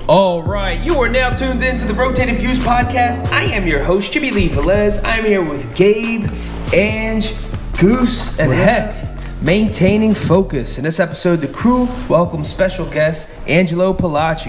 All right, you are now tuned in to the Rotated Views podcast. I am your host, Jimmylee Velez. I'm here with Gabe, Ange, Goose, and Heck, maintaining focus. In this episode, the crew welcomes special guest, Angelo Pollace.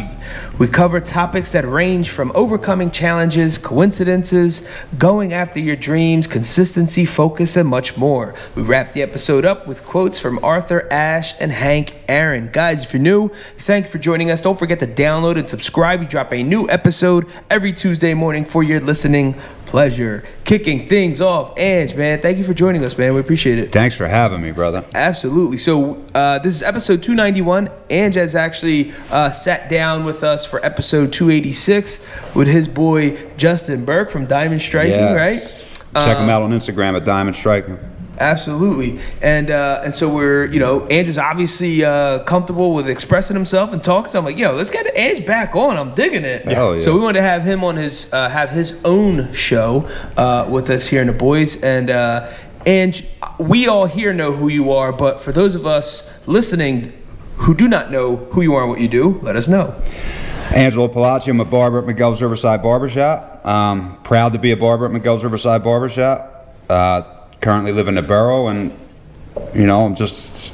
We cover topics that range from overcoming challenges, coincidences, going after your dreams, consistency, focus, and much more. We wrap the episode up with quotes from Arthur Ashe and Hank Aaron. Guys, if you're new, thank you for joining us. Don't forget to download and subscribe. We drop a new episode every Tuesday morning for your listening pleasure. Kicking things off, Ange, man, thank you for joining us, man. We appreciate it. Thanks for having me, brother. Absolutely. So this is episode 291. Ange has actually sat down with us for episode 286 with his boy Justin Burke from Diamond Striking, right? Check him out on Instagram at Diamond Striking. Absolutely. And so we're, Ange is obviously comfortable with expressing himself and talking. So I'm like, let's get Ange back on. I'm digging it. Hell yeah. So we wanted to have him on his own show with us here in the boys. And we all here know who you are, but for those of us listening who do not know who you are and what you do, let us know. Angelo Pollace, I'm a barber at Miguel's Riverside Barbershop. Proud to be a barber at Miguel's Riverside Barbershop. Currently live in the borough, and just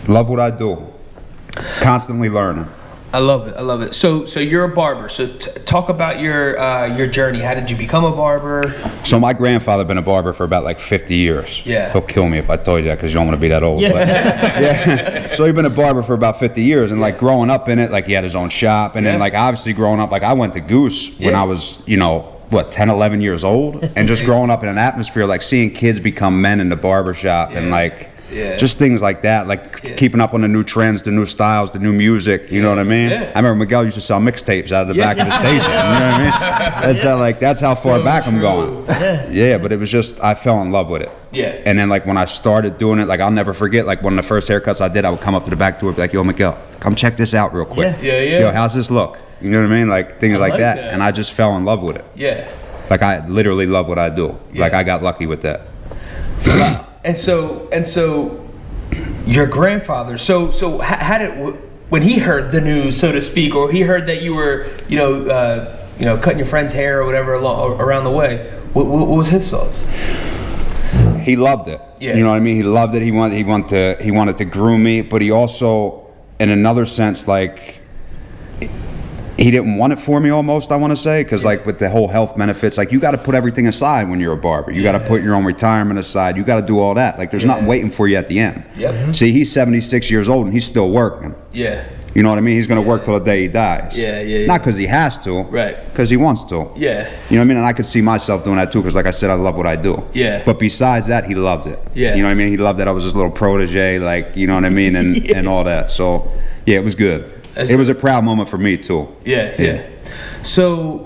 love what I do. Constantly learning. I love it. So you're a barber. So talk about your journey. How did you become a barber? So my grandfather been a barber for about like 50 years. Yeah. He'll kill me if I told you that because you don't want to be that old. Yeah. But, yeah. So he's been a barber for about 50 years, and like growing up in it, like he had his own shop, and then like obviously growing up, like I went to Goose when I was 10, 11 years old, and just growing up in an atmosphere like seeing kids become men in the barbershop and like just things like that, like keeping up on the new trends, the new styles, the new music, you know what I mean? I remember Miguel used to sell mixtapes out of the back of the station, you know what I mean? That's how far back I'm going. Yeah, but it was just, I fell in love with it. Yeah. And then like when I started doing it, like I'll never forget, like one of the first haircuts I did, I would come up to the back door and be like, yo, Miguel, come check this out real quick. Yo, how's this look? You know what I mean? Like things like that. And I just fell in love with it. Yeah. Like I literally love what I do. Like I got lucky with that. Wow. And so your grandfather, so how did, when he heard the news, so to speak, or he heard that you were, cutting your friend's hair or whatever around the way, what was his thoughts? He loved it. Yeah. You know what I mean? He loved it. He wanted to groom me, but he also, in another sense, like, he didn't want it for me almost, I want to say, because like with the whole health benefits, like you got to put everything aside when you're a barber. You got to put your own retirement aside. You got to do all that. Like there's nothing waiting for you at the end. Yep. See, he's 76 years old and he's still working. Yeah. You know what I mean? He's going to work till the day he dies. Yeah. Not because he has to. Right. Because he wants to. Yeah. You know what I mean? And I could see myself doing that too, because like I said, I love what I do. Yeah. But besides that, he loved it. Yeah. You know what I mean? He loved that I was his little protege, like, you know what I mean? And and all that. So, yeah, it was good. It was a proud moment for me too. Yeah. So,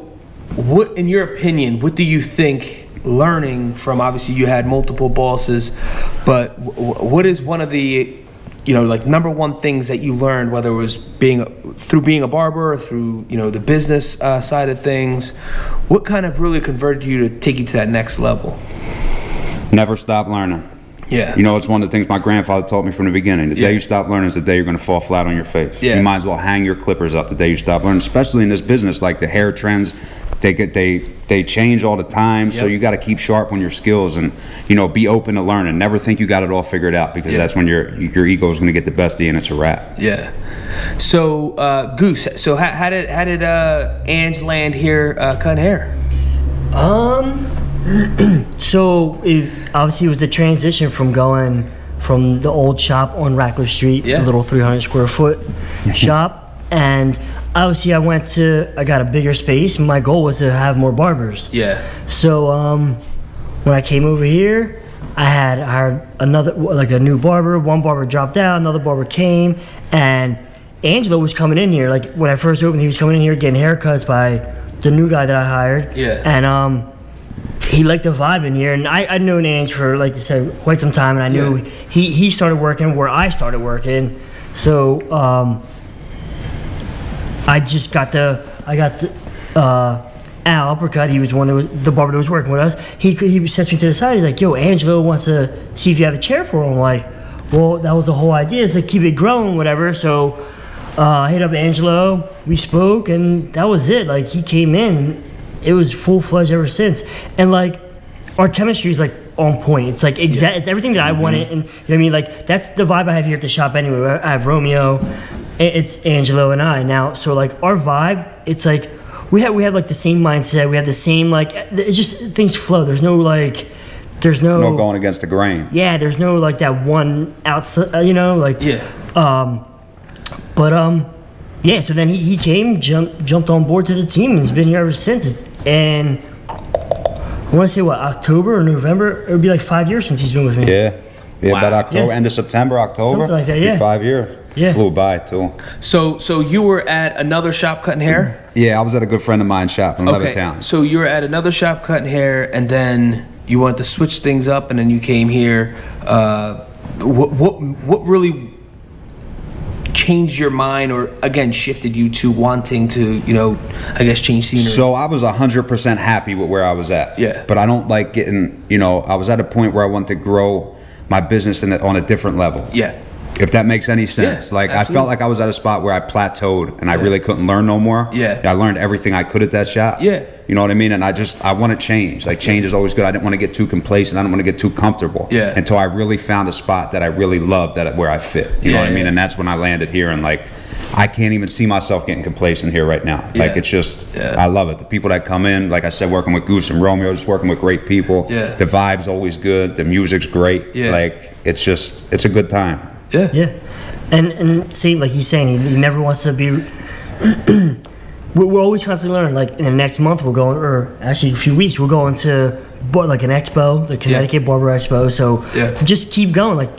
what, in your opinion, what do you think learning from, obviously you had multiple bosses, but what is one of the, number one things that you learned, whether it was through being a barber or through, the business side of things, what kind of really converted you to take you to that next level? Never stop learning. Yeah. It's one of the things my grandfather taught me from the beginning. The day you stop learning is the day you're going to fall flat on your face. Yeah. You might as well hang your clippers up the day you stop learning, especially in this business. Like the hair trends, they change all the time, so you got to keep sharp on your skills and, be open to learning. Never think you got it all figured out, because that's when your ego is going to get the best of you and it's a wrap. Yeah. So, Goose, so how did Ange land here cutting hair? So obviously it was a transition from going from the old shop on Ratcliffe Street, a little 300 square foot shop, and obviously I got a bigger space. My goal was to have more barbers. Yeah. So when I came over here, I hired a new barber. One barber dropped out, another barber came, and Angelo was coming in here. Like when I first opened, he was coming in here getting haircuts by the new guy that I hired. Yeah. And he liked the vibe in here, and I'd known Ange for, like you said, quite some time, and I knew he started working where I started working. So I got Al Uppercut. He was the barber that was working with us. He sets me to the side. He's like, "Yo, Angelo wants to see if you have a chair for him." I'm like, well, that was the whole idea, is to keep it growing, whatever. So I hit up Angelo, we spoke, and that was it. Like, he came in, it was full-fledged ever since. And like, our chemistry is like on point. It's like it's everything that I wanted, and you know what I mean. Like, that's the vibe I have here at the shop anyway. I have Romeo, it's Angelo and I now. So like, our vibe, it's like we have like the same mindset. We have the same, like, it's just things flow. There's no going against the grain. Yeah, there's no like that one outside, you know, like yeah. So then he came, jumped on board to the team, and has been here ever since. And I want to say, October or November? It would be like 5 years since he's been with me. Yeah, Wow. about October, end of September, October. Something like that, yeah. 5 years. Yeah. Flew by, too. So you were at another shop cutting hair? Yeah, I was at a good friend of mine's shop in Levittown. So you were at another shop cutting hair, and then you wanted to switch things up, and then you came here. What really changed your mind, or again shifted you to wanting to, you know, I guess change scenery? So I was 100% happy with where I was at. Yeah. But I don't like getting, you know, I was at a point where I wanted to grow my business on a different level. Yeah. If that makes any sense. Yeah, like, absolutely. I felt like I was at a spot where I plateaued and I really couldn't learn no more. Yeah. I learned everything I could at that shop. Yeah. You know what I mean? And I want to change. Like, change is always good. I didn't want to get too complacent. I didn't want to get too comfortable. Yeah. Until I really found a spot that I really loved, where I fit. You know what I mean? And that's when I landed here, and like, I can't even see myself getting complacent here right now. Like, it's just, I love it. The people that come in, like I said, working with Goose and Romeo, just working with great people. Yeah. The vibe's always good. The music's great. Yeah. Like, it's a good time. Yeah. Yeah. And see, like he's saying, he never wants to be. We're always constantly learning. Like, in the next month, we're going, or actually a few weeks, we're going to like an expo, the Connecticut Barber Expo. So just keep going.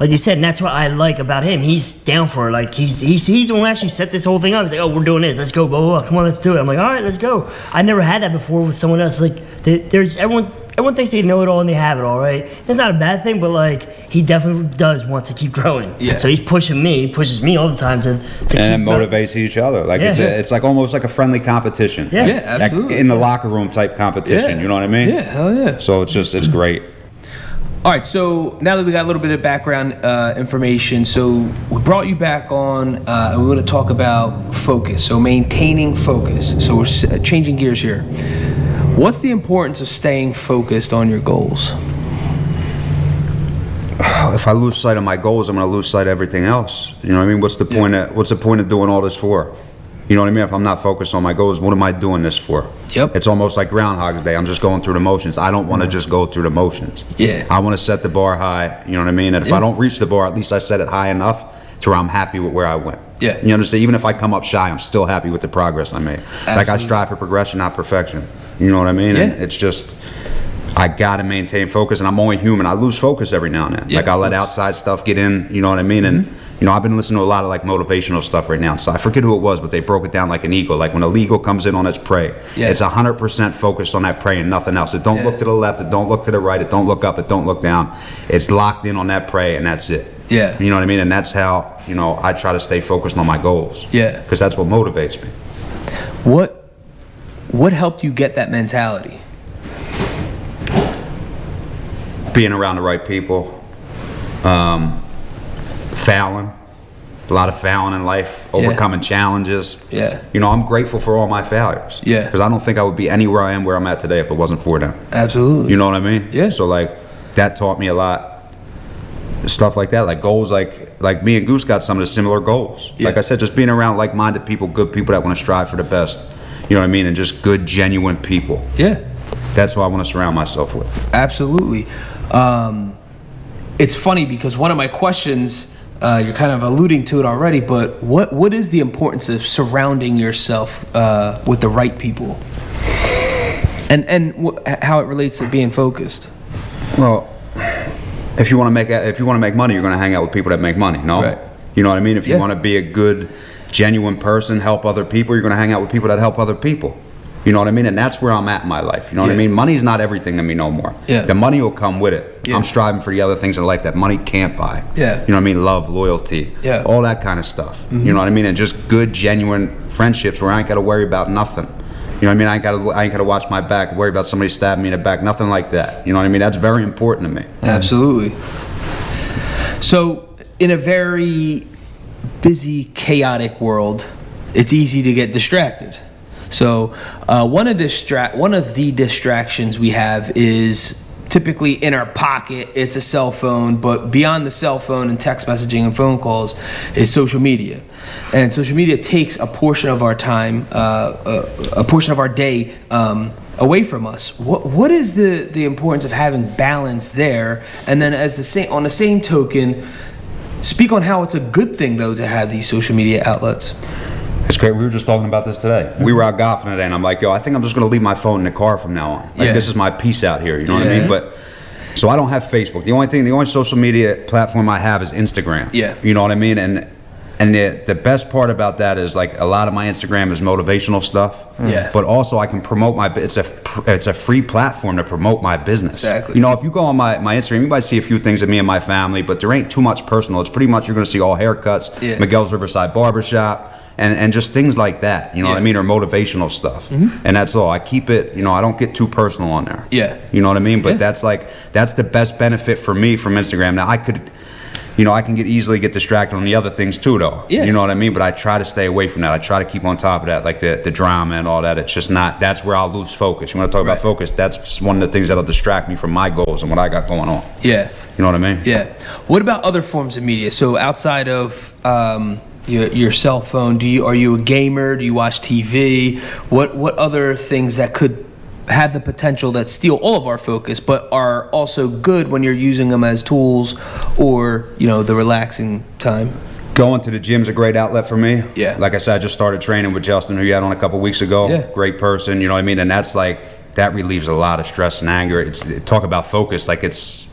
Like you said, and that's what I like about him. He's down for it. Like, he's the one who actually set this whole thing up. He's like, oh, we're doing this. Let's go. Blah, blah, blah. Come on, let's do it. I'm like, all right, let's go. I never had that before with someone else. Like, there's everyone thinks they know it all and they have it all, right? It's not a bad thing, but like, he definitely does want to keep growing. Yeah. So he's pushing me. He pushes me all the time to keep And growing. motivates each other. Like, it's like almost like a friendly competition. Yeah. Yeah, absolutely. Like, in the locker room type competition. Yeah. You know what I mean? Yeah, hell yeah. So it's great. All right, so now that we got a little bit of background information, so we brought you back on, and we want to talk about focus, so maintaining focus. So we're changing gears here. What's the importance of staying focused on your goals? If I lose sight of my goals, I'm going to lose sight of everything else. You know what I mean? What's the point of doing all this for? You know what I mean? If I'm not focused on my goals, what am I doing this for? Yep. It's almost like Groundhog's Day. I'm just going through the motions. I don't want to just go through the motions. Yeah. I want to set the bar high. You know what I mean? And if I don't reach the bar, at least I set it high enough to where I'm happy with where I went. Yeah. You understand? Even if I come up shy, I'm still happy with the progress I made. Absolutely. Like, I strive for progression, not perfection. You know what I mean? Yeah. And it's just, I gotta maintain focus, and I'm only human. I lose focus every now and then. Yeah. Like, I let outside stuff get in, you know what I mean? And you know, I've been listening to a lot of like motivational stuff right now. So I forget who it was, but they broke it down like an eagle. Like, when an eagle comes in on its prey, it's 100% focused on that prey and nothing else. It don't look to the left, it don't look to the right, it don't look up, it don't look down. It's locked in on that prey, and that's it. Yeah. You know what I mean? And that's how, you know, I try to stay focused on my goals. Yeah. Because that's what motivates me. What helped you get that mentality? Being around the right people, failing, a lot of failing in life, overcoming challenges. Yeah. You know, I'm grateful for all my failures. Yeah. Because I don't think I would be anywhere I am where I'm at today if it wasn't for them. Absolutely. You know what I mean? Yeah. So like, that taught me a lot. Stuff like that, like goals, like me and Goose got some of the similar goals. Yeah. Like I said, just being around like-minded people, good people that want to strive for the best. You know what I mean? And just good, genuine people. Yeah. That's what I want to surround myself with. Absolutely. It's funny because one of my questions, you're kind of alluding to it already, but what is the importance of surrounding yourself with the right people, and how it relates to being focused? Well, if you want to make money, you're going to hang out with people that make money. No, Right. You know what I mean. If you want to be a good, genuine person, help other people, you're going to hang out with people that help other people. You know what I mean? And that's where I'm at in my life. You know what I mean? Money's not everything to me no more. Yeah. The money will come with it. Yeah. I'm striving for the other things in life that money can't buy. Yeah. You know what I mean? Love, loyalty, all that kind of stuff. You know what I mean? And just good, genuine friendships where I ain't got to worry about nothing. You know what I mean? I ain't got to watch my back, worry about somebody stabbing me in the back, nothing like that. You know what I mean? That's very important to me. Absolutely. So, in a very busy, chaotic world, it's easy to get distracted. So, one of the distractions we have is typically in our pocket. It's a cell phone, but beyond the cell phone and text messaging and phone calls is social media. And social media takes a portion of our time, a portion of our day away from us. What is the importance of having balance there? And then on the same token, speak on how it's a good thing though to have these social media outlets. It's great. We were just talking about this today. We were out golfing today, and I'm like, yo, I think I'm just going to leave my phone in the car from now on. Like, this is my peace out here. You know what I mean? But so I don't have Facebook. The only social media platform I have is Instagram. Yeah. You know what I mean? And the best part about that is, like, a lot of my Instagram is motivational stuff. Yeah. But also I can promote it's a free platform to promote my business. Exactly. You know, if you go on my Instagram, you might see a few things of me and my family, but there ain't too much personal. It's pretty much you're going to see all haircuts, Miguel's Riverside Barbershop. And just things like that, you know what I mean, or motivational stuff. And that's all. I keep it, you know, I don't get too personal on there. Yeah. You know what I mean? But that's the best benefit for me from Instagram. Now, I can easily get distracted on the other things too, though. Yeah. You know what I mean? But I try to stay away from that. I try to keep on top of that, like the drama and all that. It's just not, that's where I'll lose focus. You want to talk about focus? That's one of the things that'll distract me from my goals and what I got going on. Yeah. You know what I mean? Yeah. What about other forms of media? So outside of, your cell phone, are you a gamer? Do you watch TV? What other things that could have the potential that steal all of our focus, but are also good when you're using them as tools or, you know, the relaxing time? Going to the gym's a great outlet for me. Yeah. Like I said, I just started training with Justin, who you had on a couple weeks ago. Yeah. Great person, you know what I mean? And that relieves a lot of stress and anger. Talk about focus, like it's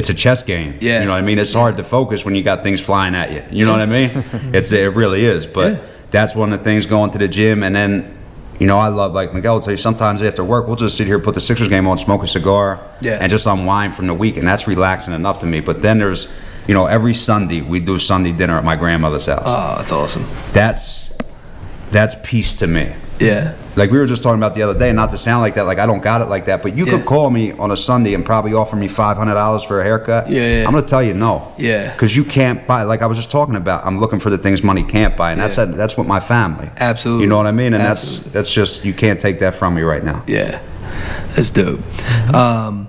a chess game. Yeah. You know what I mean? It's hard to focus when you got things flying at you. You know what I mean? It really is. But that's one of the things, going to the gym. And then, you know, I love, like Miguel will tell you, sometimes after work, we'll just sit here, put the Sixers game on, smoke a cigar, and just unwind from the week. And that's relaxing enough to me. But then there's, you know, every Sunday, we do Sunday dinner at my grandmother's house. Oh, that's awesome. That's peace to me. Yeah. Like we were just talking about the other day, not to sound like that, like I don't got it like that, but you could call me on a Sunday and probably offer me $500 for a haircut. Yeah. I'm going to tell you no. Yeah. Because you can't buy, like I was just talking about, I'm looking for the things money can't buy, and that's what my family. Absolutely. You know what I mean? And that's just, you can't take that from me right now. Yeah. That's dope. All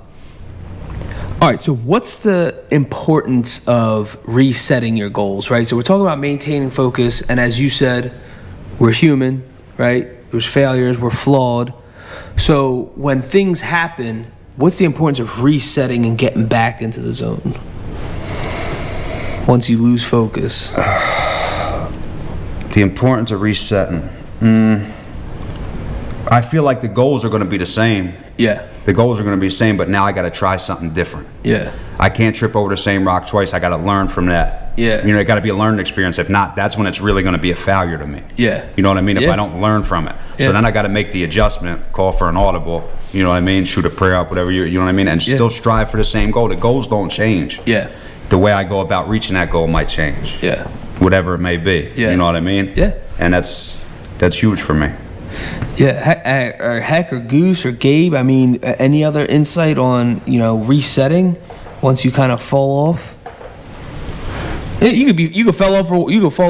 right, so what's the importance of resetting your goals, right? So we're talking about maintaining focus, and as you said, we're human, right? There's failures, we're flawed. So when things happen, what's the importance of resetting and getting back into the zone once you lose focus? The importance of resetting. I feel like the goals are going to be the same. Yeah. The goals are going to be the same, but now I got to try something different. Yeah. I can't trip over the same rock twice. I got to learn from that. Yeah. You know, it got to be a learning experience. If not, that's when it's really going to be a failure to me. Yeah. You know what I mean? If I don't learn from it. Yeah. So then I got to make the adjustment, call for an audible, you know what I mean? Shoot a prayer up, whatever, you know what I mean? And still strive for the same goal. The goals don't change. Yeah. The way I go about reaching that goal might change. Yeah. Whatever it may be. Yeah. You know what I mean? Yeah. And that's huge for me. Yeah, Heck or Goose or Gabe, I mean, any other insight on, you know, resetting once you kind of fall off? You could fall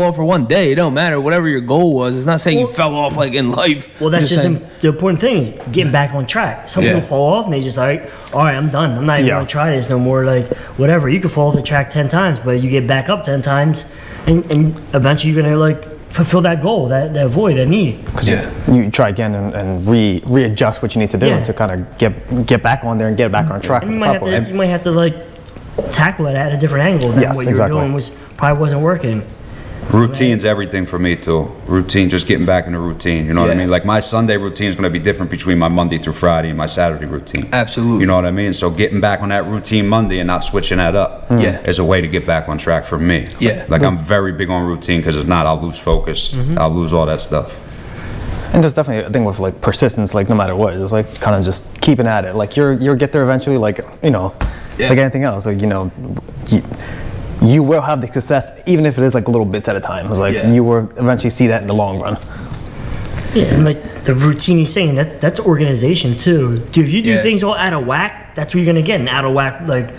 off for one day. It don't matter. Whatever your goal was, it's not saying you fell off like in life. Well, that's just the important thing is getting back on track. Some people fall off and they just all right, I'm done. I'm not even gonna try this no more. Like whatever, you could fall off the track 10 times, but you get back up 10 times, and eventually you're gonna like fulfill that goal, that void, that need. Because you try again and readjust what you need to do to kind of get back on there and get back on track. And you might have to like tackle it at a different angle than what you were doing probably wasn't working. Routine's everything for me too. Routine, just getting back in the routine. You know what I mean? Like my Sunday routine is going to be different between my Monday through Friday and my Saturday routine. Absolutely. You know what I mean? So getting back on that routine Monday and not switching that up is a way to get back on track for me. Yeah. Like I'm very big on routine, because if not, I'll lose focus. I'll lose all that stuff. And there's definitely a thing with like persistence, like no matter what, just like kind of just keeping at it. Like you'll get there eventually, like, you know, like anything else. Like, you know, you will have the success, even if it is like little bits at a time. It's like you will eventually see that in the long run. Yeah, and like the routine he's saying, that's organization too. Dude, if you do things all out of whack, that's what you're gonna get, an out of whack like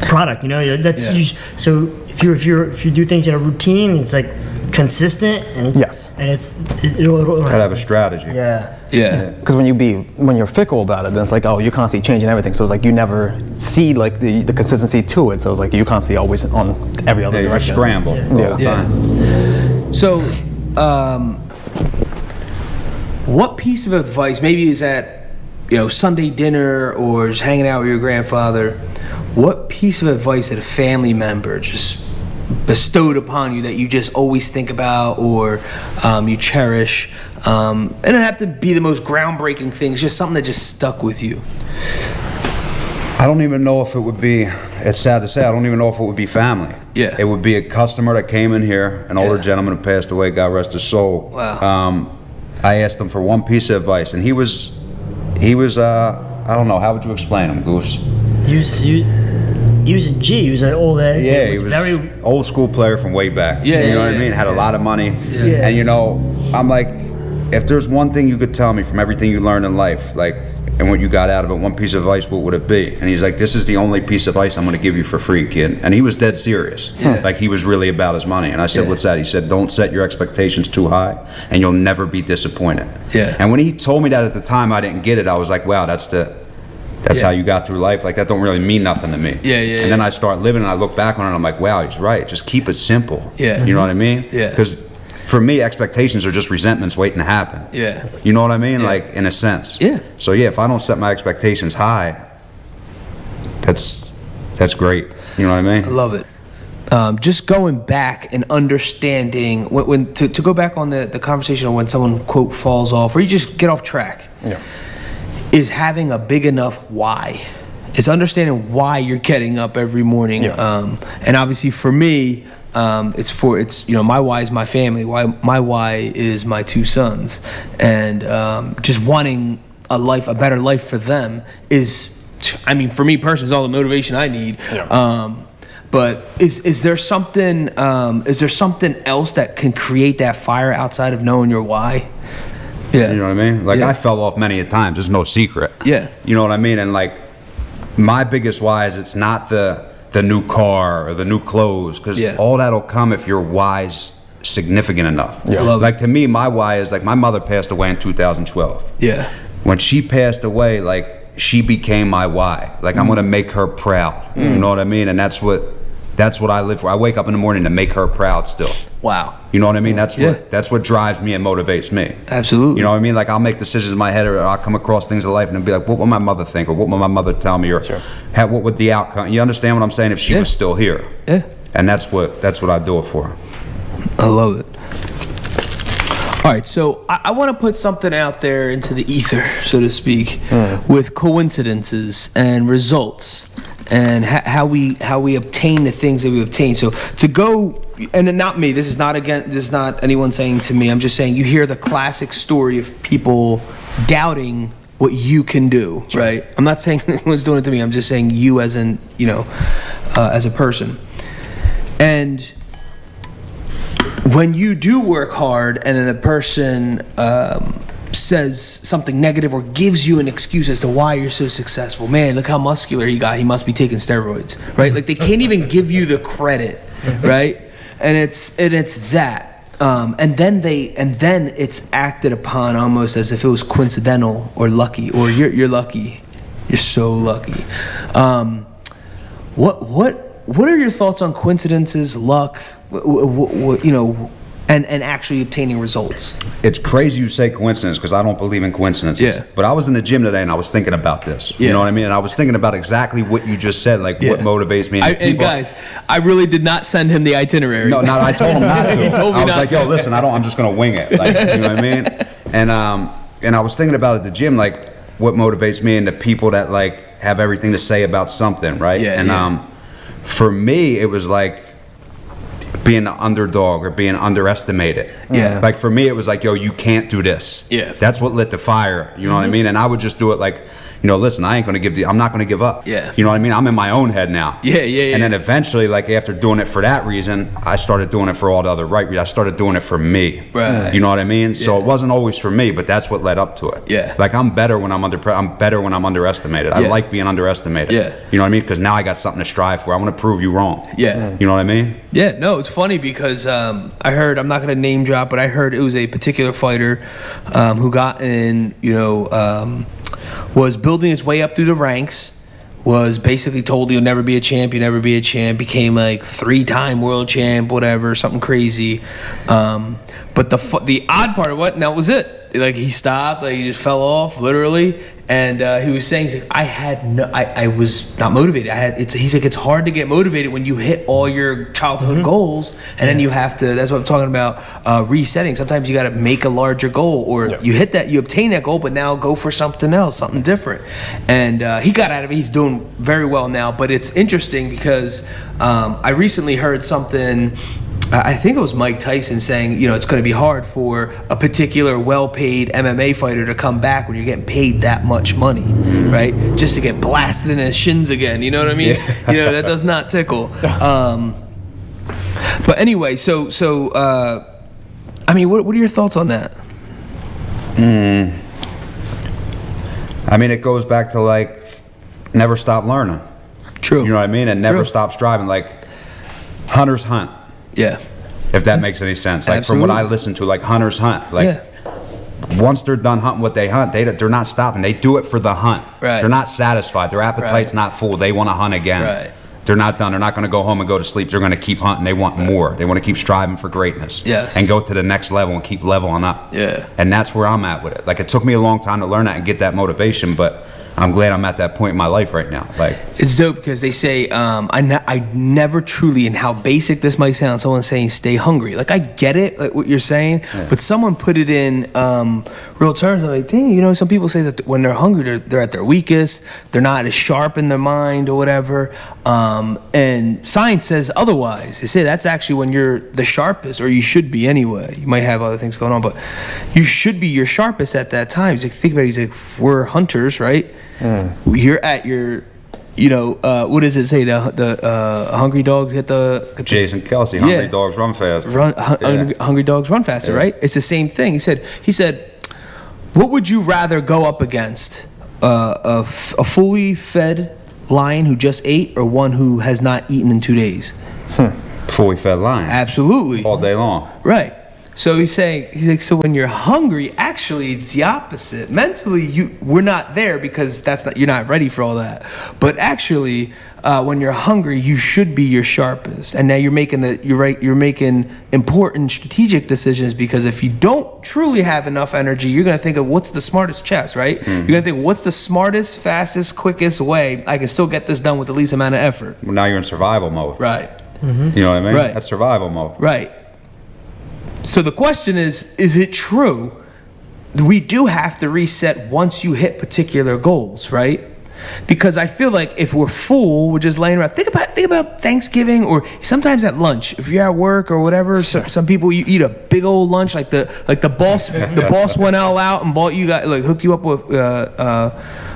product. You know, that's so if you do things in a routine, it's like consistent and it'll Gotta have a strategy. Yeah. Because when you're fickle about it, then it's like, oh, you're constantly changing everything. So it's like you never see like the consistency to it. So it's like you constantly always on every other You're direction. scrambled all the time. So, what piece of advice, maybe is at, Sunday dinner or just hanging out with your grandfather, what piece of advice that a family member just bestowed upon you that you just always think about or you cherish? It doesn't have to be the most groundbreaking thing. It's just something that just stuck with you. I don't even know if it would be, it's sad to say, I don't even know if it would be family. Yeah. It would be a customer that came in here, an older gentleman who passed away, God rest his soul. Wow. I asked him for one piece of advice, and he was I don't know, how would you explain him, Goose? He was a G. He was an old head. Yeah, he was very old school player from way back. Yeah, you know what yeah. I mean? Had a lot of money. Yeah. And I'm like, if there's one thing you could tell me from everything you learned in life, like, and what you got out of it, one piece of advice, what would it be? And he's like, this is the only piece of advice I'm going to give you for free, kid. And he was dead serious. Yeah. Like, he was really about his money. And I said, what's that? He said, don't set your expectations too high, and you'll never be disappointed. Yeah. And when he told me that at the time, I didn't get it. I was like, wow, that's how you got through life. Like, that don't really mean nothing to me. And then I start living, and I look back on it, and I'm like, wow, he's right. Just keep it simple. Yeah. You know what I mean? Yeah. Because for me, expectations are just resentments waiting to happen. Yeah. You know what I mean? Yeah. Like, in a sense. Yeah. So yeah, if I don't set my expectations high, that's great. You know what I mean? I love it. Just going back and understanding when to go back on the conversation on when someone quote falls off or you just get off track. Yeah. Is having a big enough why. It's understanding why you're getting up every morning. Yeah. And obviously for me, it's my why is my family. My why is my two sons, and just wanting a better life for them is, I mean, for me personally, is all the motivation I need. Yeah. But is there something else that can create that fire outside of knowing your why? Yeah. You know what I mean? Like, Yeah. I fell off many a time. There's no secret. Yeah. You know what I mean? And like, my biggest why is it's not the new car or the new clothes, because all that'll come if your why's significant enough. Yeah. Like, to me, my why is like, my mother passed away in 2012. Yeah. When she passed away, like, she became my why. Like, I'm gonna make her proud. You know what I mean? And that's what I live for. I wake up in the morning to make her proud still. Wow. You know what I mean? That's what drives me and motivates me. Absolutely. You know what I mean? Like, I'll make decisions in my head, or I'll come across things in life and be like, what would my mother think, or what would my mother tell me, or what would the outcome? You understand what I'm saying? If she was still here. Yeah. And that's what I do it for. I love it. All right, so I want to put something out there into the ether, so to speak, with coincidences and results, and how we obtain the things that we obtain. So to go, and not me. This is not anyone saying to me. I'm just saying you hear the classic story of people doubting what you can do, right? I'm not saying anyone's doing it to me. I'm just saying you as as a person, and when you do work hard and then a person says something negative or gives you an excuse as to why you're so successful, man, look how muscular he got, he must be taking steroids, right? Like, they can't even give you the credit, right? And it's that, and then it's acted upon almost as if it was coincidental or lucky, or you're lucky, you're so lucky. What are your thoughts on coincidences, luck, and actually obtaining results? It's crazy you say coincidence, because I don't believe in coincidences. Yeah. But I was in the gym today and I was thinking about this. You know what I mean? And I was thinking about exactly what you just said, like what motivates me. And guys, I really did not send him the itinerary. No, I told him not to. He told me I was not like, to. yo, listen, I'm just gonna wing it. Like, you know what I mean? And I was thinking about at the gym, like, what motivates me and the people that like have everything to say about something, right? Yeah, and for me, it was like being the underdog or being underestimated. Yeah. Like, for me, it was like, yo, you can't do this. Yeah. That's what lit the fire. You know what I mean? And I would just do it like, listen, I'm not going to give up. Yeah. You know what I mean? I'm in my own head now. Yeah. And then eventually, like after doing it for that reason, I started doing it for all the other right reasons. I started doing it for me. Right. You know what I mean? So it wasn't always for me, but that's what led up to it. Yeah. Like I'm better when I'm underestimated. I like being underestimated. Yeah. You know what I mean? Because now I got something to strive for. I want to prove you wrong. Yeah. You know what I mean? Yeah, no, it's funny because I heard, I'm not going to name drop, but I heard it was a particular fighter who got in, was building his way up through the ranks, was basically told he'll never be a champ, became like 3-time world champ, whatever, something crazy. But the odd part of what, now was it. Like he stopped, like he just fell off, literally. And he was saying, he's like, I was not motivated. He's like, it's hard to get motivated when you hit all your childhood goals, and then you have to. That's what I'm talking about. Resetting. Sometimes you got to make a larger goal, or you hit that, you obtain that goal, but now go for something else, something different. And he got out of it. He's doing very well now. But it's interesting because I recently heard something. I think it was Mike Tyson saying, it's going to be hard for a particular well-paid MMA fighter to come back when you're getting paid that much money, right? Just to get blasted in the shins again, you know what I mean? Yeah. That does not tickle. But anyway, so I mean, what are your thoughts on that? I mean, it goes back to like never stop learning. True. You know what I mean? And never stop striving. Like hunters hunt. Yeah. If that makes any sense. Like Absolutely. from what I listen to, like hunters hunt. Like once they're done hunting what they hunt, they're not stopping. They do it for the hunt. Right. They're not satisfied. Their appetite's not full. They want to hunt again. Right. They're not done. They're not going to go home and go to sleep. They're going to keep hunting. They want more. They want to keep striving for greatness. Yes. And go to the next level and keep leveling up. Yeah. And that's where I'm at with it. Like it took me a long time to learn that and get that motivation, but I'm glad I'm at that point in my life right now. Like it's dope because they say I never truly, and how basic this might sound, someone saying stay hungry. Like I get it, like what you're saying, but someone put it in real terms. I'm like, dang, some people say that when they're hungry, they're at their weakest. They're not as sharp in their mind or whatever. And science says otherwise. They say that's actually when you're the sharpest, or you should be anyway. You might have other things going on, but you should be your sharpest at that time. He's like, think about it. He's like, we're hunters, right? You're at your, what does it say? The hungry dogs hit the Jason Kelsey, hungry dogs run fast. Hungry dogs run faster, right? It's the same thing. He said, what would you rather go up against? A fully fed lion who just ate, or one who has not eaten in 2 days? Fully fed lion. Absolutely. All day long. Right. So he's like, so when you're hungry, actually it's the opposite. Mentally, we're not there because you're not ready for all that. But actually, when you're hungry, you should be your sharpest. And now you're making important strategic decisions, because if you don't truly have enough energy, you're gonna think of what's the smartest chess, right? You're gonna think, what's the smartest, fastest, quickest way I can still get this done with the least amount of effort. Well, now you're in survival mode. Right. You know what I mean? Right. That's survival mode. Right. So the question is it true? We do have to reset once you hit particular goals, right? Because I feel like if we're full, we're just laying around. Think about Thanksgiving, or sometimes at lunch. If you're at work or whatever, some people, you eat a big old lunch, like the boss went all out and hooked you up with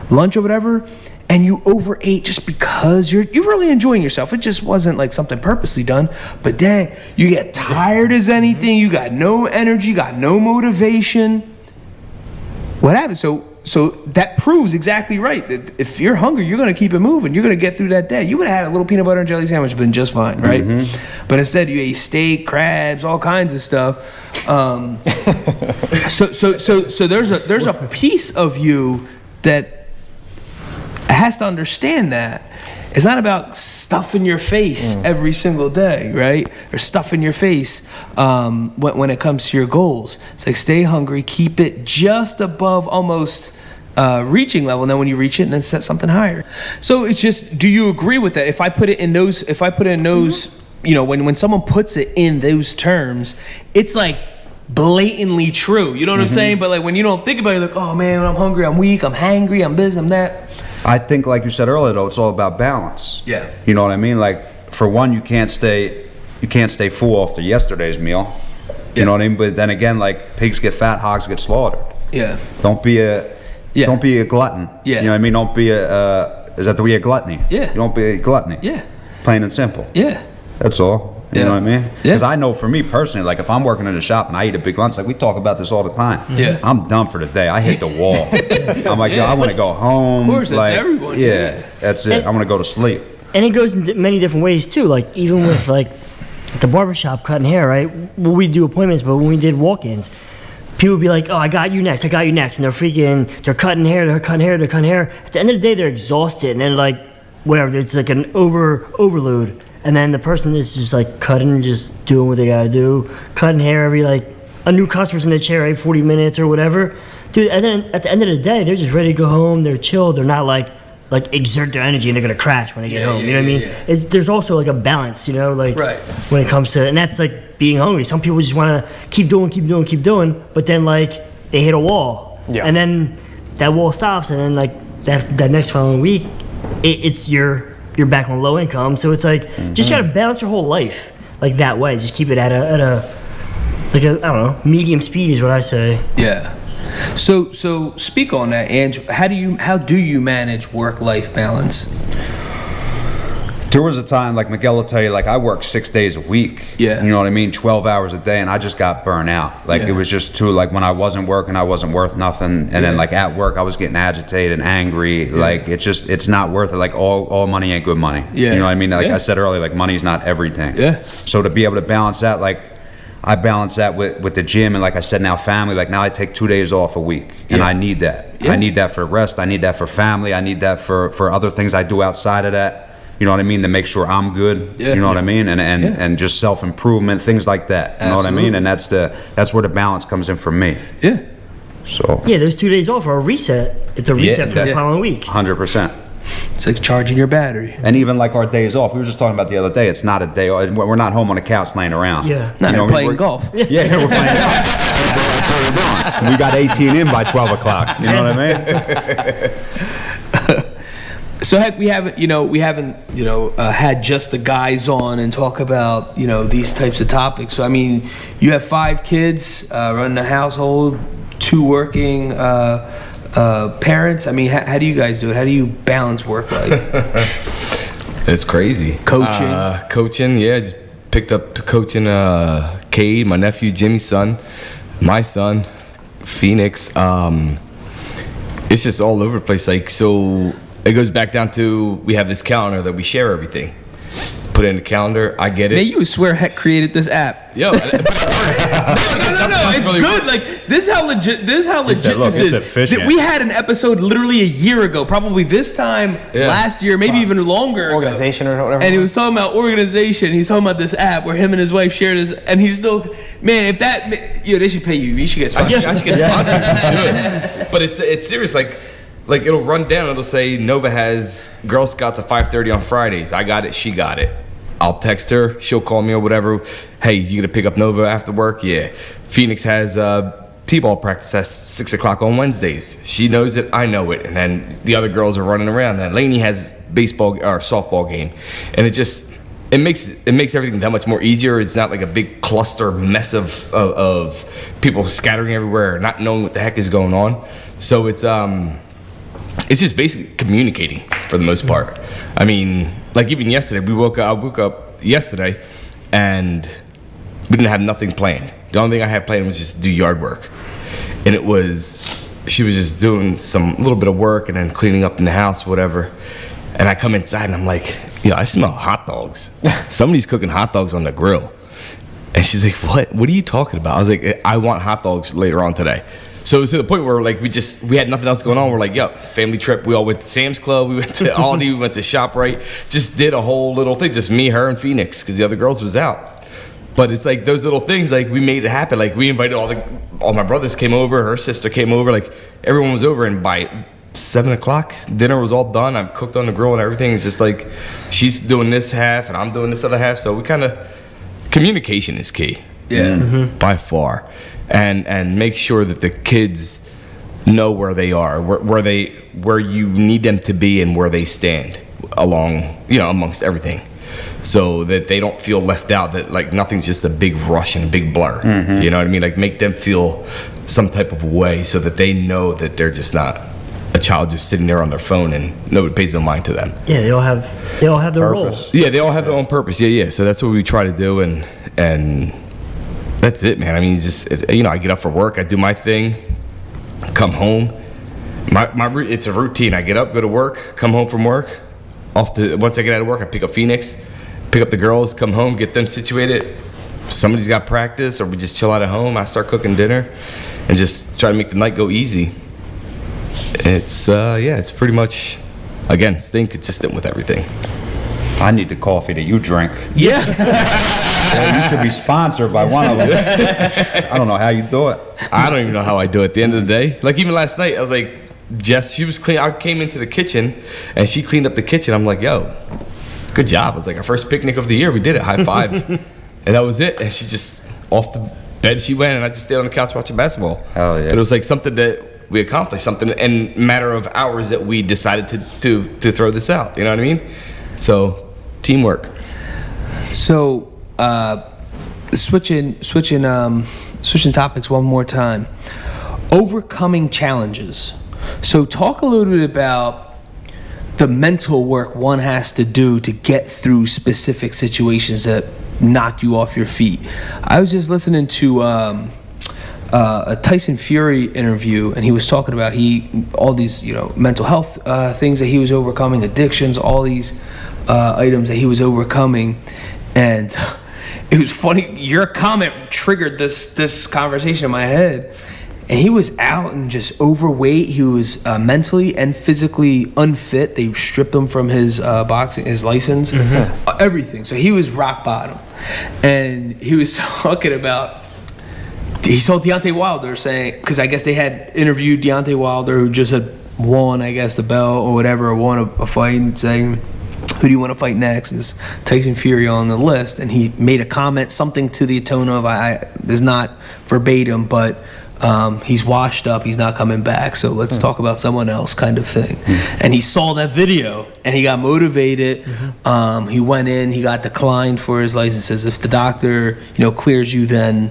lunch or whatever. And you overate just because you're really enjoying yourself. It just wasn't like something purposely done. But then you get tired as anything. You got no energy, got no motivation. What happens? So that proves exactly right that if you're hungry, you're going to keep it moving. You're going to get through that day. You would have had a little peanut butter and jelly sandwich, been just fine, right? But instead, you ate steak, crabs, all kinds of stuff. So there's a piece of you that has to understand that it's not about stuffing your face every single day, right? Or stuffing your face when it comes to your goals. It's like, stay hungry, keep it just above almost reaching level, and then when you reach it, and then set something higher. So it's just, do you agree with that? If I put it in those, when someone puts it in those terms, it's like blatantly true. You know what I'm saying? But like when you don't think about it, you're like, oh man, I'm hungry, I'm weak, I'm hangry, I'm this, I'm that. I think, like you said earlier, though, it's all about balance. Yeah. You know what I mean? Like, for one, you can't stay full after yesterday's meal. You know what I mean? But then again, like, pigs get fat, hogs get slaughtered. Yeah. Don't be a Yeah. Don't be a glutton. Yeah. You know what I mean? Don't be is that the way of gluttony? Yeah. You don't be a gluttony. Yeah. Plain and simple. Yeah. That's all. You know what I mean? Yeah. Because I know for me personally, like if I'm working in a shop and I eat a big lunch, like we talk about this all the time. Yeah. I'm done for the day. I hit the wall. I'm like, yo, I want to go home. Of course, that's like, everyone. Yeah, that's it. I want to go to sleep. And it goes in many different ways too. Like even with like the barbershop cutting hair, right? Well, we do appointments, but when we did walk-ins, people would be like, "Oh, I got you next. I got you next," and they're cutting hair. At the end of the day, they're exhausted, and then like whatever, it's like an overload. And then the person is just like cutting, just doing what they gotta do, cutting hair every like a new customer's in the chair every 40 minutes or whatever, dude. And then at the end of the day, they're just ready to go home. They're chilled. They're not like exert their energy and they're gonna crash when they get home. You know what I mean? Yeah. There's also like a balance, you know, like Right. when it comes to, and that's like being hungry. Some people just want to keep doing, but then like they hit a wall, and then that wall stops, and then like that next following week, it's you're back on low income. So it's like just gotta balance your whole life like that way. Just keep it at a I don't know, medium speed is what I say. Yeah. So speak on that, Ange. How do you manage work-life balance? There was a time, like Miguel will tell you, like I worked 6 days a week. Yeah. You know what I mean? 12 hours a day, and I just got burnt out. Like it was just too, like when I wasn't working, I wasn't worth nothing. And then like at work, I was getting agitated and angry. Like it's not worth it. Like all money ain't good money. Yeah. You know what I mean? Like I said earlier, like money's not everything. Yeah. So to be able to balance that, like I balance that with the gym, and like I said, now family. Like now I take 2 days off a week, and I need that. Yeah. I need that for rest. I need that for family. I need that for other things I do outside of that. You know what I mean? To make sure I'm good. Yeah. You know what I mean? And just self-improvement, things like that. You know what I mean? And that's where the balance comes in for me. Yeah. So Yeah, those 2 days off are a reset. It's a reset for the following week. 100%. It's like charging your battery. And even like our days off, we were just talking about the other day. It's not a day off. We're not home on the couch laying around. Yeah. No, You know, you're playing we're- golf. Yeah, we're playing golf. That's what we're doing. We got 18 in by 12 o'clock. You know what I mean? So heck, we haven't had just the guys on and talk about these types of topics. So I mean, you have 5 kids, running a household, 2 working parents. I mean, how do you guys do it? How do you balance work life? It's crazy. Coaching? Yeah. Just picked up to coaching Cade, my nephew, Jimmy's son, my son, Phoenix. It's just all over the place. Like, so it goes back down to, we have this calendar that we share everything. Put it in the calendar. I get it. Man, you swear Heck created this app. Yo, but it works. No, it's really good. Like this is how legit said, "Look, this it's is. efficient." We had an episode literally a year ago, probably this time last year, maybe even longer ago. Organization or whatever. And he was talking about organization. He's talking about this app where him and his wife share this, and he's still, man. If that, they should pay you. You should get sponsored. I should get sponsored. But it's serious. Like it'll run down. It'll say Nova has Girl Scouts at 5:30 on Fridays. I got it. She got it. I'll text her. She'll call me or whatever. Hey, you gonna pick up Nova after work? Yeah. Phoenix has t-ball practice at 6 o'clock on Wednesdays. She knows it. I know it. And then the other girls are running around. And Lainey has baseball or softball game, and it makes everything that much more easier. It's not like a big cluster mess of people scattering everywhere, not knowing what the heck is going on. So it's just basically communicating for the most part. I mean, like even yesterday, I woke up yesterday and we didn't have nothing planned. The only thing I had planned was just do yard work. And she was just doing some little bit of work and then cleaning up in the house, whatever. And I come inside and I'm like, I smell hot dogs. Somebody's cooking hot dogs on the grill. And she's like, what are you talking about? I was like, I want hot dogs later on today. So it was to the point where like we had nothing else going on. We're like, family trip. We all went to Sam's Club. We went to Aldi. We went to ShopRite. Just did a whole little thing. Just me, her, and Phoenix, because the other girls was out. But it's like those little things. Like we made it happen. Like we invited all my brothers came over. Her sister came over. Like everyone was over. And by 7 o'clock, dinner was all done. I cooked on the grill and everything. It's just like she's doing this half and I'm doing this other half. So we communication is key. Yeah. By far. And make sure that the kids know where they are, where you need them to be and where they stand amongst everything, so that they don't feel left out, that like nothing's just a big rush and a big blur. You know what I mean? Like make them feel some type of way so that they know that they're just not child just sitting there on their phone and nobody pays no mind to them. Yeah, they all have their roles. Yeah, they all have their own purpose. Yeah. So that's what we try to do, and that's it, man. I mean, I get up for work, I do my thing, come home. It's a routine. I get up, go to work, come home from work. Once I get out of work, I pick up Phoenix, pick up the girls, come home, get them situated. Somebody's got practice, or we just chill out at home. I start cooking dinner, and just try to make the night go easy. It's pretty much, again, staying consistent with everything. I need the coffee that you drink. Yeah. Yeah, you should be sponsored by one of them. I don't know how you do it. I don't even know how I do it at the end of the day. Like, even last night, I was like, Jess, she was clean. I came into the kitchen, and she cleaned up the kitchen. I'm like, yo, good job. It was like our first picnic of the year. We did it. High five. And that was it. And she just, off the bed she went, and I just stayed on the couch watching basketball. Hell yeah. But it was like something that we accomplished, something in a matter of hours that we decided to throw this out. You know what I mean? So, teamwork. So, switching topics one more time. Overcoming challenges. So talk a little bit about the mental work one has to do to get through specific situations that knock you off your feet. I was just listening to a Tyson Fury interview, and he was talking about all these mental health things that he was overcoming, addictions, all these items that he was overcoming, and it was funny. Your comment triggered this conversation in my head. And he was out and just overweight. He was mentally and physically unfit. They stripped him from his boxing, his license, everything. So he was rock bottom. And he was talking about, he saw Deontay Wilder saying, because I guess they had interviewed Deontay Wilder, who just had won, I guess, the belt or whatever, or won a fight, and saying, who do you want to fight next? Is Tyson Fury on the list? And he made a comment, something to the tone of, it's not verbatim, but he's washed up, he's not coming back, so let's talk about someone else, kind of thing. And he saw that video and he got motivated. He went in, he got declined for his licenses. If the doctor clears you, then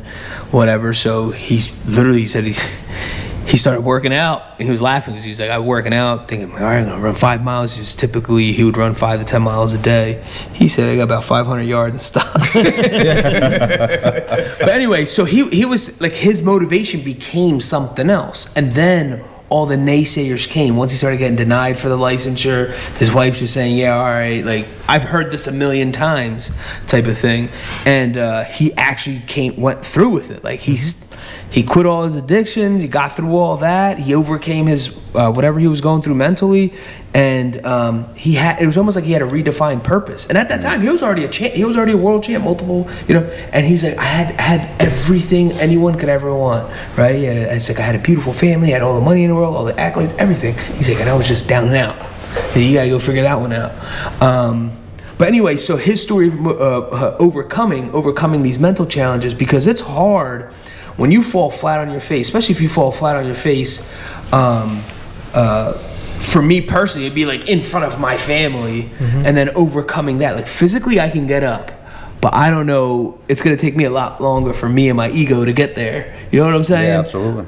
whatever. So he said he started working out, and he was laughing because he was like, I'm working out thinking, all right, I'm gonna run 5 miles. He would run 5 to 10 miles a day. He said, I got about 500 yards and stop. But anyway, so he was like, his motivation became something else. And then all the naysayers came. Once he started getting denied for the licensure, his wife was saying, yeah, all right, like, I've heard this a million times type of thing. And he actually went through with it. Like, he quit all his addictions. He got through all that. He overcame his whatever he was going through mentally, and it was almost like he had a redefined purpose. And at that time, he was already a champ. He was already a world champ, multiple, And he's like, I had everything anyone could ever want, right? It's like I had a beautiful family, I had all the money in the world, all the accolades, everything. He's like, and I was just down and out. You gotta go figure that one out. But anyway, so his story of overcoming these mental challenges, because it's hard. When you fall flat on your face, especially if you fall flat on your face, for me personally, it'd be like in front of my family, and then overcoming that. Like, physically, I can get up, but I don't know. It's gonna take me a lot longer for me and my ego to get there. You know what I'm saying? Yeah, absolutely.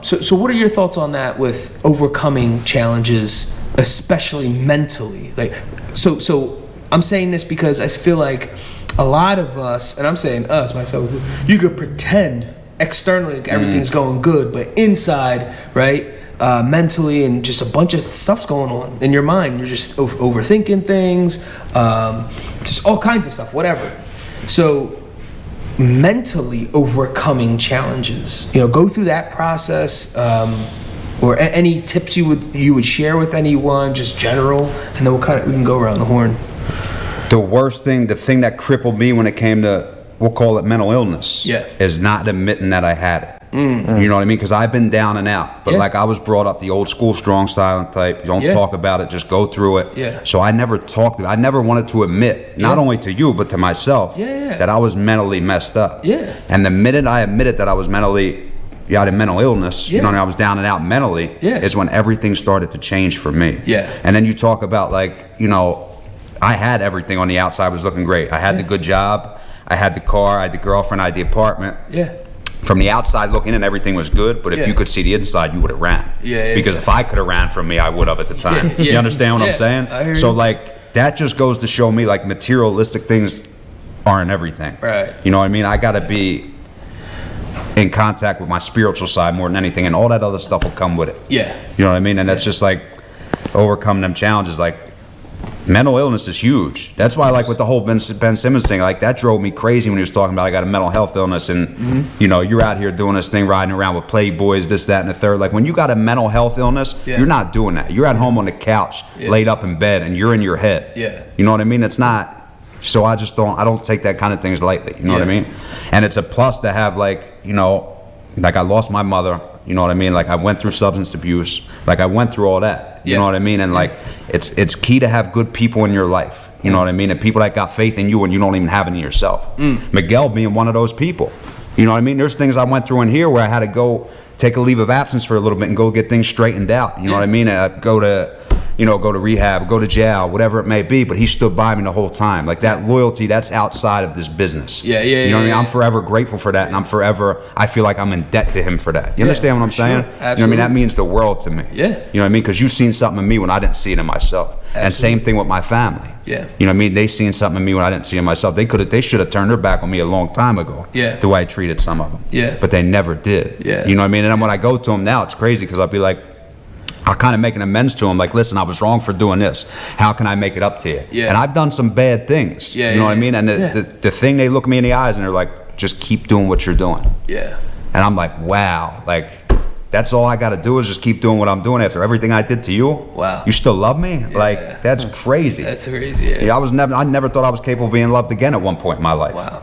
So what are your thoughts on that with overcoming challenges, especially mentally? Like, so I'm saying this because I feel like a lot of us, and I'm saying us, myself, you could pretend externally like everything's going good, but inside, right, mentally, and just a bunch of stuff's going on in your mind. You're just overthinking things, just all kinds of stuff, whatever. So mentally overcoming challenges, go through that process, or any tips you would share with anyone, just general, and then we can go around the horn. The worst thing, the thing that crippled me when it came to, we'll call it mental illness, is not admitting that I had it. You know what I mean? Because I've been down and out. But like, I was brought up the old school strong silent type. You don't talk about it, just go through it. So I never talked about it. I never wanted to admit, not only to you, but to myself, that I was mentally messed up. And the minute I admitted that I was had a mental illness, I was down and out mentally, is when everything started to change for me. And then you talk about, like, I had everything on the outside was looking great. I had the good job. I had the car, I had the girlfriend, I had the apartment. from the outside looking in, everything was good. But if you could see the inside, you would have ran. Because if I could have ran from me, I would have at the time. You understand what I'm saying? I hear so you. like that just goes to show me like materialistic things aren't everything. Right. You know what I mean? I got to be in contact with my spiritual side more than anything, and all that other stuff will come with it. Yeah. You know what I mean? And that's just like overcoming them challenges. Like mental illness is huge. That's why, like with the whole Ben Simmons thing, like that drove me crazy when he was talking about I got a mental health illness, and you know, you're out here doing this thing, riding around with playboys, this, that, and the third. Like when you got a mental health illness, you're not doing that. You're at home on the couch, laid up in bed, and you're in your head. You know what I mean? It's not. So I don't take that kind of things lightly. You know what I mean? And it's a plus to have, like, you know, like I lost my mother. You know what I mean? Like I went through substance abuse. Like I went through all that. You know what I mean? And like it's key to have good people in your life. You know what I mean? And people that got faith in you when you don't even have it in yourself. Miguel being one of those people. You know what I mean? There's things I went through in here where I had to go take a leave of absence for a little bit and go get things straightened out. You know what I mean? Go to rehab, go to jail, whatever it may be, but he stood by me the whole time. Like that loyalty, that's outside of this business. You know what I mean? I'm forever grateful for that, and I feel like I'm in debt to him for that. You understand what I'm saying? Absolutely. You know what I mean? That means the world to me. You know what I mean? Because you've seen something in me when I didn't see it in myself. And same thing with my family. You know what I mean? They seen something in me when I didn't see it in myself. They should have turned their back on me a long time ago. The way I treated some of them. But they never did. You know what I mean? And then when I go to them now, it's crazy because I'll be like, I'll kind of make an amends to him, like, listen, I was wrong for doing this. How can I make it up to you? And I've done some bad things. You know what I mean? And the thing, they look me in the eyes and they're like, just keep doing what you're doing. And I'm like, wow, like, that's all I got to do is just keep doing what I'm doing after everything I did to you. Wow. You still love me? Like, that's crazy. That's crazy. I never thought I was capable of being loved again at one point in my life. Wow.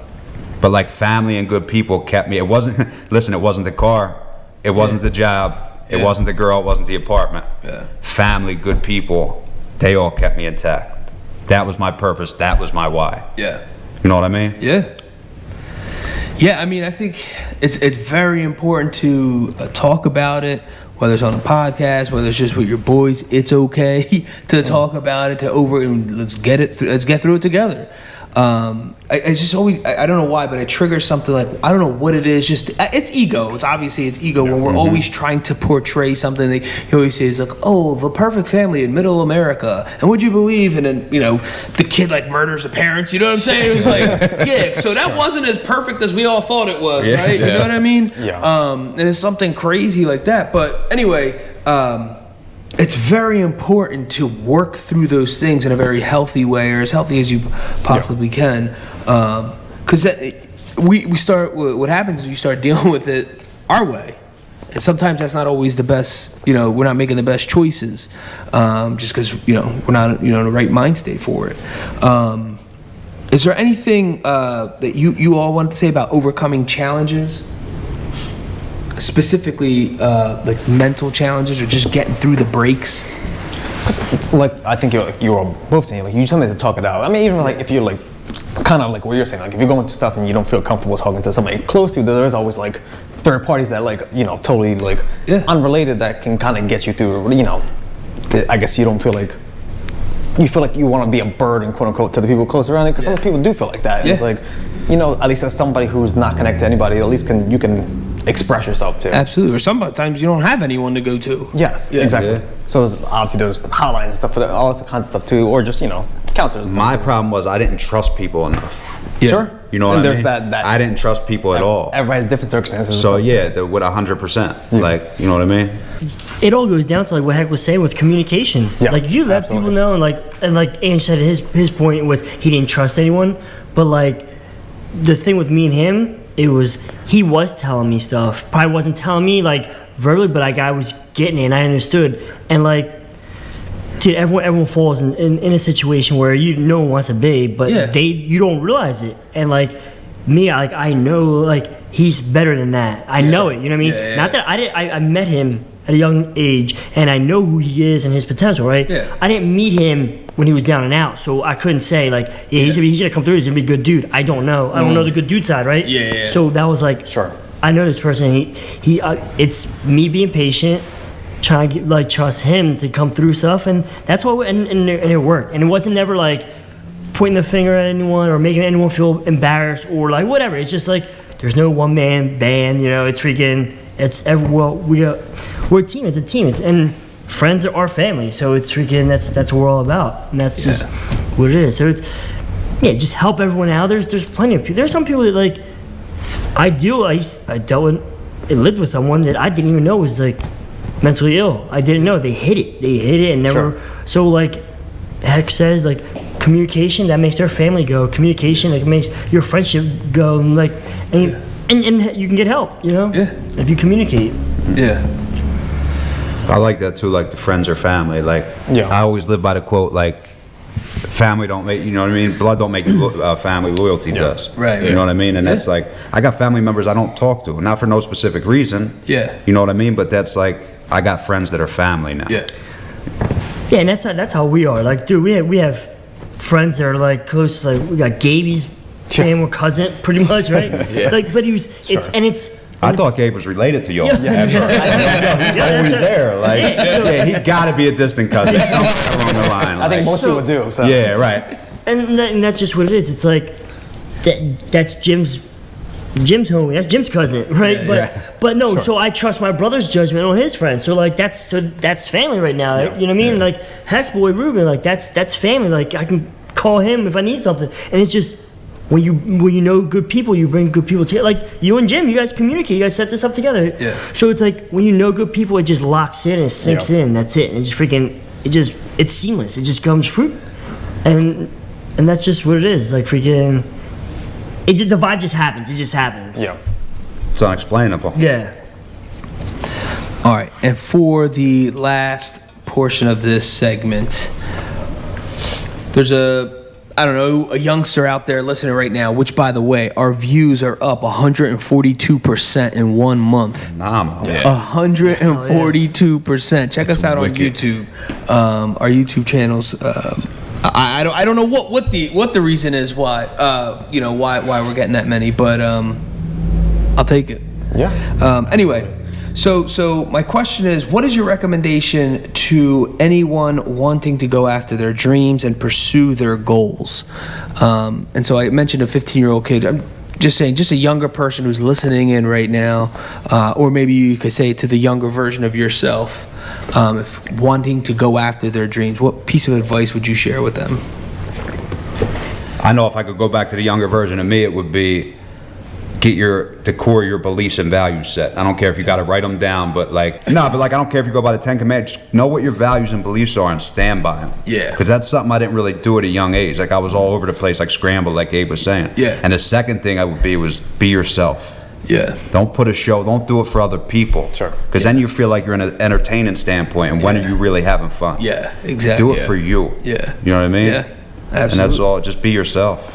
But like family and good people kept me. It wasn't the car. It wasn't the job. It wasn't the girl, it wasn't the apartment. Family, good people, they all kept me intact. That was my purpose, that was my why. You know what I mean? Yeah, I mean, I think it's very important to talk about it, whether it's on a podcast, whether it's just with your boys. It's okay to talk about it, let's get through it together. I just always, I don't know why, but it triggers something like, I don't know what it is, just, it's ego. It's ego when we're always trying to portray something that he always says, like, oh, the perfect family in middle America, and would you believe, and then, you know, the kid like murders the parents, you know what I'm saying? It was like, so that wasn't as perfect as we all thought it was, right? You know what I mean? And it's something crazy like that, but anyway, it's very important to work through those things in a very healthy way, or as healthy as you possibly can. Because we start, what happens is you start dealing with it our way. And sometimes that's not always the best, you know, we're not making the best choices just because, you know, we're not, you know, in the right mind state for it. Is there anything that you all want to say about overcoming challenges? Specifically, like mental challenges or just getting through the breaks? It's like, I think you were both saying, like, you just need to talk it out. I mean, even like if you're like, kind of like what you're saying, like if you're going through stuff and you don't feel comfortable talking to somebody close to you, there's always like third parties that, like, you know, totally like unrelated that can kind of get you through, you know. I guess you don't feel like, you feel like you want to be a burden, quote unquote, to the people close around you, because some people do feel like that. And it's like, you know, at least as somebody who's not connected to anybody, at least you can express yourself to. Absolutely. Or sometimes you don't have anyone to go to. Yes, exactly. So obviously there's hotlines and stuff for that, all that kinds of stuff too, or just, you know, counselors. My problem was I didn't trust people enough. Sure. You know what and I there's mean? that I didn't trust people at all. Everybody has different circumstances. So yeah, with 100%. Like, you know what I mean? It all goes down to like what Heck was saying with communication. Like you let people know, and like Ange said, his point was he didn't trust anyone. But like the thing with me and him, it was he was telling me stuff. Probably wasn't telling me like verbally, but like I was getting it and I understood. And like, dude, everyone falls in a situation where no one wants to be, but you don't realize it. And like me, I know like he's better than that. I know it. You know what I mean? Not that I met him at a young age, and I know who he is and his potential, right? I didn't meet him when he was down and out, so I couldn't say like, he's gonna come through, he's gonna be a good dude. I don't know. I don't know the good dude side, right? So that was like, I know this person. He it's me being patient, trying to like trust him to come through stuff, and that's what. And it worked. And it wasn't never like pointing the finger at anyone or making anyone feel embarrassed or like whatever. It's just like there's no one man band. You know, it's freaking. We're a team. It's a team. And friends are our family. So it's freaking. That's what we're all about. And that's just what it is. So it's just help everyone out. There's plenty of people. There's some people that like. I lived with someone that I didn't even know was like mentally ill. I didn't know. They hid it and never. Sure. So like Heck says, like communication that makes their family go. Communication that makes your friendship go. And like and you can get help. You know. Yeah. If you communicate. Yeah. I like that too, like the friends are family. Like, I always live by the quote, like, family don't make, you know what I mean? Blood don't make family, loyalty does. Right. You know what I mean? And that's like, I got family members I don't talk to, not for no specific reason. Yeah. You know what I mean? But that's like, I got friends that are family now. Yeah. Yeah, and that's how we are. Like, dude, we have friends that are like close. Like, we got Gabe's family, we're cousin, pretty much, right? Like, but he was. I thought Gabe was related to y'all. He's always there. Like, he got to be a distant cousin somewhere along the line. I think most people do. So. Yeah, right. And that's just what it is. It's like that's Jim's homie. That's Jim's cousin, right? But no. Sure. So I trust my brother's judgment on his friends. So like that's family right now. Yeah. You know what I mean? Like Heck's boy Ruben. Like that's family. Like I can call him if I need something. And it's just. When you know good people, you bring good people together. Like you and Jim, you guys communicate. You guys set this up together. Yeah. So it's like when you know good people, it just locks in and sinks in. That's it. And it's freaking. It's seamless. It just comes fruit, and that's just what it is. Like freaking. The vibe just happens. It just happens. Yeah. It's unexplainable. Yeah. All right, and for the last portion of this segment, there's a youngster out there listening right now, which, by the way, our views are up 142% in 1 month. Phenomenal. Yeah. 142%. Check us out on YouTube. Our YouTube channels. I don't know what the reason is why why we're getting that many, but I'll take it. Yeah. Anyway. So my question is, what is your recommendation to anyone wanting to go after their dreams and pursue their goals? And so I mentioned a 15-year-old kid. I'm just saying, just a younger person who's listening in right now, or maybe you could say it to the younger version of yourself, if wanting to go after their dreams. What piece of advice would you share with them? I know if I could go back to the younger version of me, it would be get the core of your beliefs and values set. I don't care if you got to write them down, but I don't care if you go by the 10 Commandments. Just know what your values and beliefs are and stand by them. Yeah. Because that's something I didn't really do at a young age. Like I was all over the place, like scrambled, like Gabe was saying. Yeah. And the second thing was be yourself. Yeah. Don't put a show. Don't do it for other people. Sure. Because then you feel like you're in an entertaining standpoint, and when are you really having fun? Yeah. Exactly. Do it for you. Yeah. You know what I mean? Yeah. Absolutely. And that's all. Just be yourself.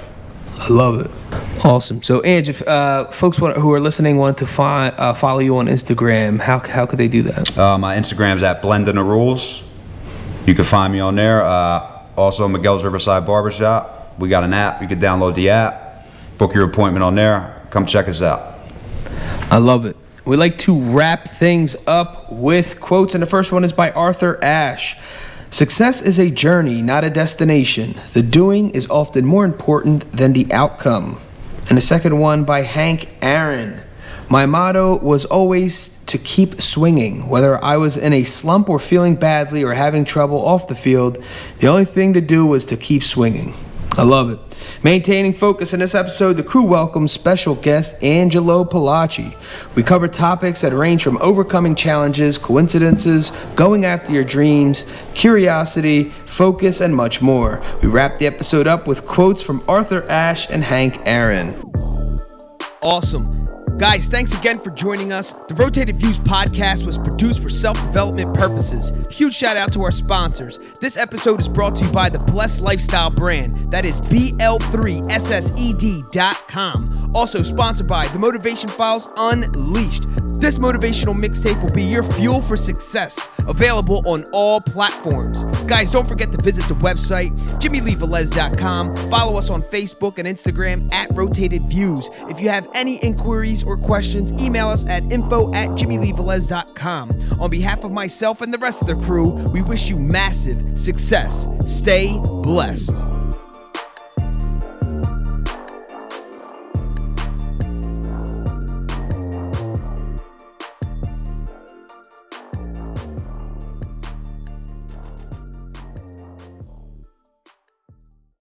I love it. Awesome. So, Ange, if folks who are listening want to follow you on Instagram, how could they do that? My Instagram's at Blending the Rules. You can find me on there. Also, Miguel's Riverside Barbershop. We got an app. You can download the app, book your appointment on there. Come check us out. I love it. We like to wrap things up with quotes, and the first one is by Arthur Ashe. Success is a journey, not a destination. The doing is often more important than the outcome. And the second one by Hank Aaron. My motto was always to keep swinging. Whether I was in a slump or feeling badly or having trouble off the field, the only thing to do was to keep swinging. I love it. Maintaining focus in this episode, the crew welcomes special guest Angelo Pollace. We cover topics that range from overcoming challenges, coincidences, going after your dreams, curiosity, focus, and much more. We wrap the episode up with quotes from Arthur Ashe and Hank Aaron. Awesome. Guys, thanks again for joining us. The Rotated Views podcast was produced for self-development purposes. Huge shout out to our sponsors. This episode is brought to you by the Blessed Lifestyle brand. That is BL3SSED.com. Also sponsored by The Motivation Files Unleashed. This motivational mixtape will be your fuel for success. Available on all platforms. Guys, don't forget to visit the website, JimmyleeVelez.com. Follow us on Facebook and Instagram at Rotated Views. If you have any inquiries or questions, email us at info@JimmyleeVelez.com. On behalf of myself and the rest of the crew, we wish you massive success. Stay blessed.